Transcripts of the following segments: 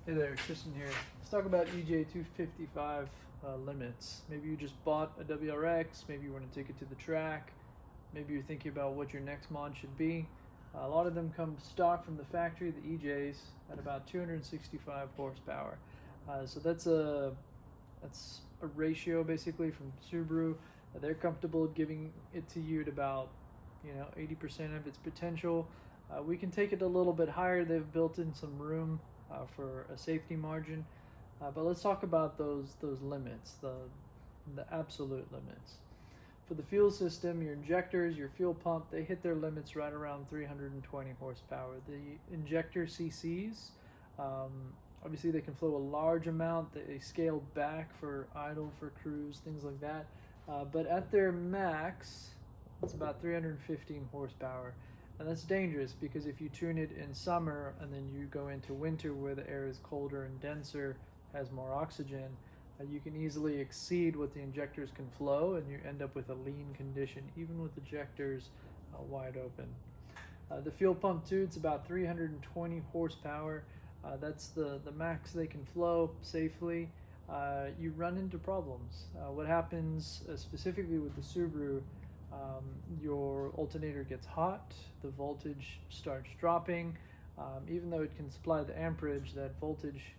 Hey there, Tristan here. Let's talk about EJ255 limits. Maybe you just bought a WRX, maybe you want to take it to the track, maybe you're thinking about what your next mod should be. A lot of them come stock from the factory, the EJs, at about 265 horsepower. So that's a ratio basically from Subaru. They're comfortable giving it to you at about 80% of its potential. We can take it a little bit higher. They've built in some room for a safety margin, but let's talk about those limits, the absolute limits. For the fuel system, your injectors, your fuel pump, they hit their limits right around 320 horsepower. The injector CCs, obviously they can flow a large amount. They scale back for idle, for cruise, things like that. But at their max, it's about 315 horsepower. And that's dangerous because if you tune it in summer and then you go into winter where the air is colder and denser, has more oxygen, you can easily exceed what the injectors can flow and you end up with a lean condition, even with ejectors wide open. The fuel pump too, it's about 320 horsepower. That's the max they can flow safely. You run into problems. What happens specifically with the Subaru, your alternator gets hot, the voltage starts dropping. Even though it can supply the amperage, that voltage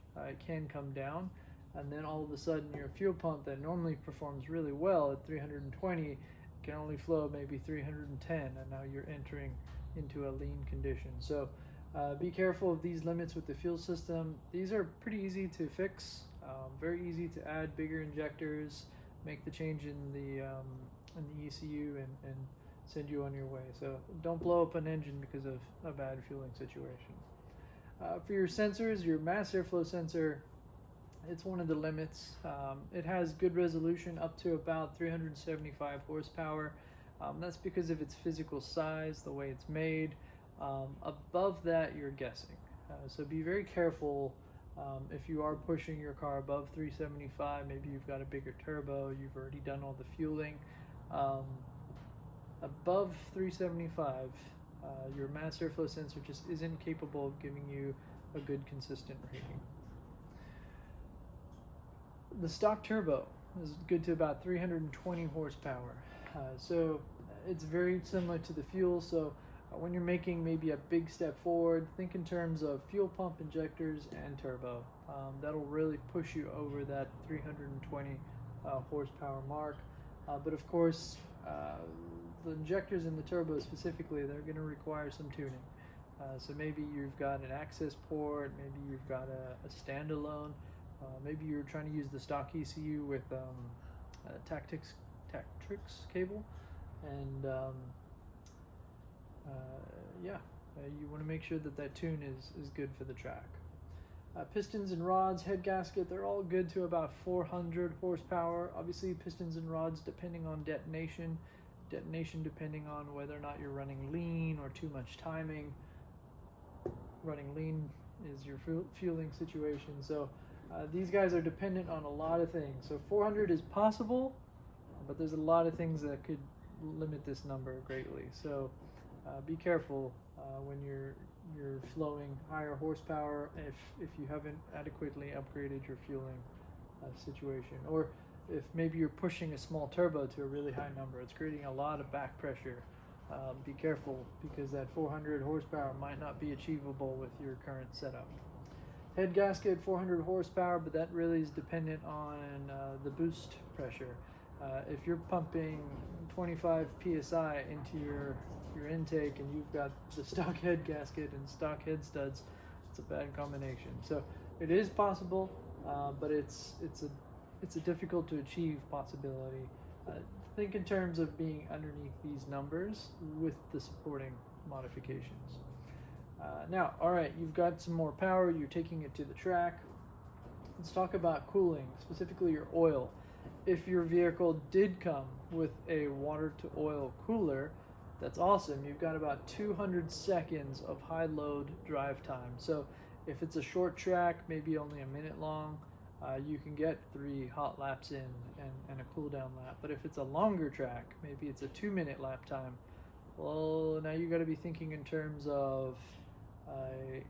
can come down, and then all of a sudden your fuel pump that normally performs really well at 320 can only flow maybe 310, and now you're entering into a lean condition. So be careful of these limits with the fuel system. These are pretty easy to fix, very easy to add bigger injectors, make the change in the ECU and send you on your way. So don't blow up an engine because of a bad fueling situation. For your sensors, your mass airflow sensor, it's one of the limits. It has good resolution up to about 375 horsepower. That's because of its physical size, the way it's made. Above that, you're guessing. So be very careful. If you are pushing your car above 375, maybe you've got a bigger turbo, you've already done all the fueling. Above 375, your mass airflow sensor just isn't capable of giving you a good consistent rating. The stock turbo is good to about 320 horsepower. So it's very similar to the fuel. So when you're making maybe a big step forward, think in terms of fuel pump, injectors, and turbo. That'll really push you over that 320 horsepower mark. But of course, the injectors and the turbo specifically, they're going to require some tuning. So maybe you've got an access port, maybe you've got a standalone, maybe you're trying to use the stock ECU with a Tactrix cable, and you want to make sure that tune is good for the track. Pistons and rods, head gasket, they're all good to about 400 horsepower. Obviously, pistons and rods depending on detonation depending on whether or not you're running lean or too much timing. Running lean is your fueling situation. So these guys are dependent on a lot of things. So 400 is possible, but there's a lot of things that could limit this number greatly. So be careful when you're flowing higher horsepower if you haven't adequately upgraded your fueling situation, or if maybe you're pushing a small turbo to a really high number, it's creating a lot of back pressure. Be careful because that 400 horsepower might not be achievable with your current setup. Head gasket 400 horsepower, but that really is dependent on the boost pressure. If you're pumping 25 psi into your intake and you've got the stock head gasket and stock head studs, it's a bad combination. So it is possible, but it's a difficult to achieve possibility. Think in terms of being underneath these numbers with the supporting modifications. Now, all right, you've got some more power, you're taking it to the track. Let's talk about cooling, specifically your oil. If your vehicle did come with a water to oil cooler, that's awesome. You've got about 200 seconds of high load drive time. So if it's a short track, maybe only a minute long, you can get 3 hot laps in and a cool down lap. But if it's a longer track, maybe it's a 2-minute lap time, well, now you got to be thinking in terms of a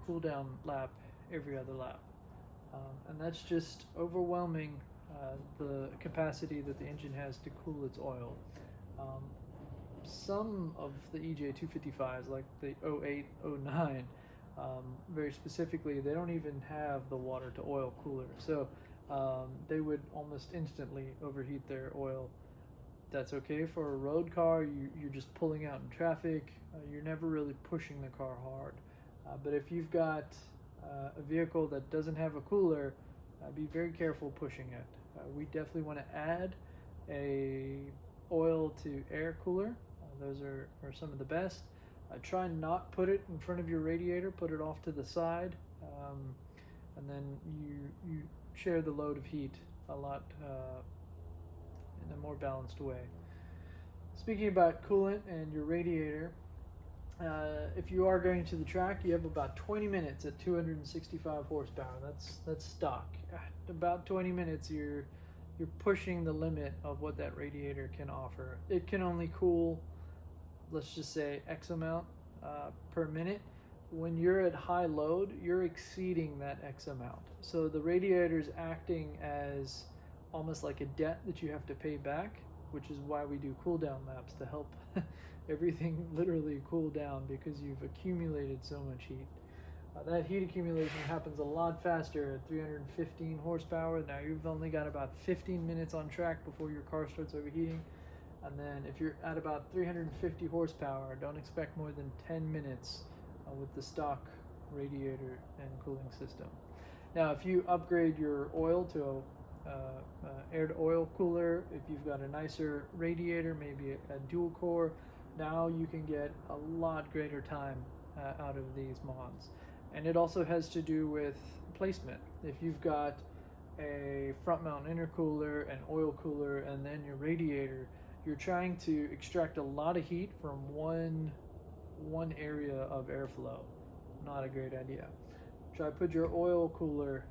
cool down lap every other lap. And that's just overwhelming the capacity that the engine has to cool its oil. Some of the EJ255s, like the 08, 09, very specifically, they don't even have the water to oil cooler. So they would almost instantly overheat their oil. That's okay for a road car. You're just pulling out in traffic. You're never really pushing the car hard. But if you've got a vehicle that doesn't have a cooler, be very careful pushing it. We definitely want to add a oil to air cooler. Those are some of the best. Try not put it in front of your radiator. Put it off to the side, and then you share the load of heat a lot in a more balanced way. Speaking about coolant and your radiator, if you are going to the track, you have about 20 minutes at 265 horsepower. That's stock. About 20 minutes, you're pushing the limit of what that radiator can offer. It can only cool, let's just say, X amount per minute. When you're at high load, you're exceeding that X amount. So the radiator is acting as almost like a debt that you have to pay back, which is why we do cool down laps, to help everything literally cool down, because you've accumulated so much heat. That heat accumulation happens a lot faster at 315 horsepower. Now you've only got about 15 minutes on track before your car starts overheating. And then if you're at about 350 horsepower, don't expect more than 10 minutes with the stock radiator and cooling system. Now, if you upgrade your oil to a air-to-oil cooler, if you've got a nicer radiator, maybe a dual core, now you can get a lot greater time out of these mods. And it also has to do with placement. If you've got a front mount intercooler, an oil cooler, and then your radiator, you're trying to extract a lot of heat from one area of airflow. Not a great idea. Try put your oil cooler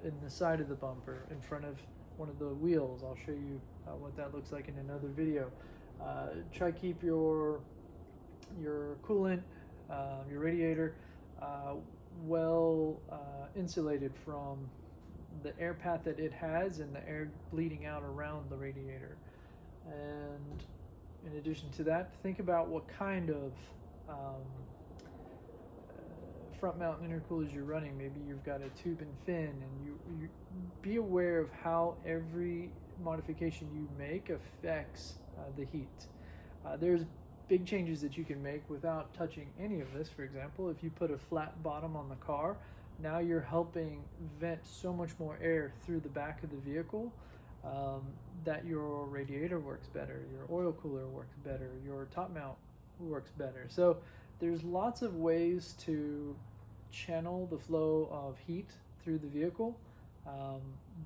in the side of the bumper, in front of one of the wheels. I'll show you what that looks like in another video. Try keep your coolant, your radiator, well insulated from the air path that it has and the air bleeding out around the radiator. And in addition to that, think about what kind of front mount intercoolers you're running. Maybe you've got a tube and fin, and you be aware of how every modification you make affects the heat. There's big changes that you can make without touching any of this. For example, if you put a flat bottom on the car, now you're helping vent so much more air through the back of the vehicle that your radiator works better, your oil cooler works better, your top mount works better. So there's lots of ways to channel the flow of heat through the vehicle,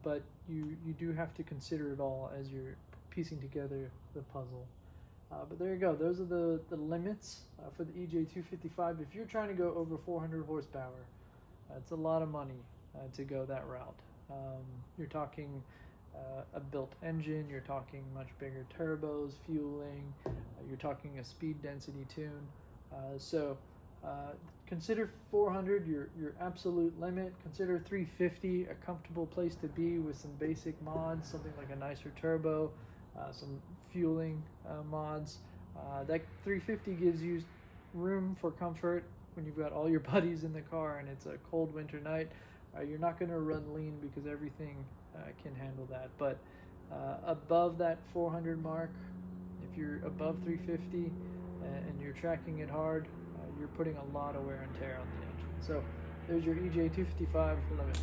but you do have to consider it all as you're piecing together the puzzle. But there you go. Those are the limits for the EJ255. If you're trying to go over 400 horsepower, it's a lot of money to go that route. You're talking a built engine, you're talking much bigger turbos, fueling, you're talking a speed density tune. So consider 400 your absolute limit. Consider 350 a comfortable place to be with some basic mods, something like a nicer turbo, some fueling mods. That 350 gives you room for comfort when you've got all your buddies in the car and it's a cold winter night. You're not going to run lean because everything can handle that. But above that 400 mark, if you're above 350 and you're tracking it hard, you're putting a lot of wear and tear on the engine. So there's your EJ255 limits.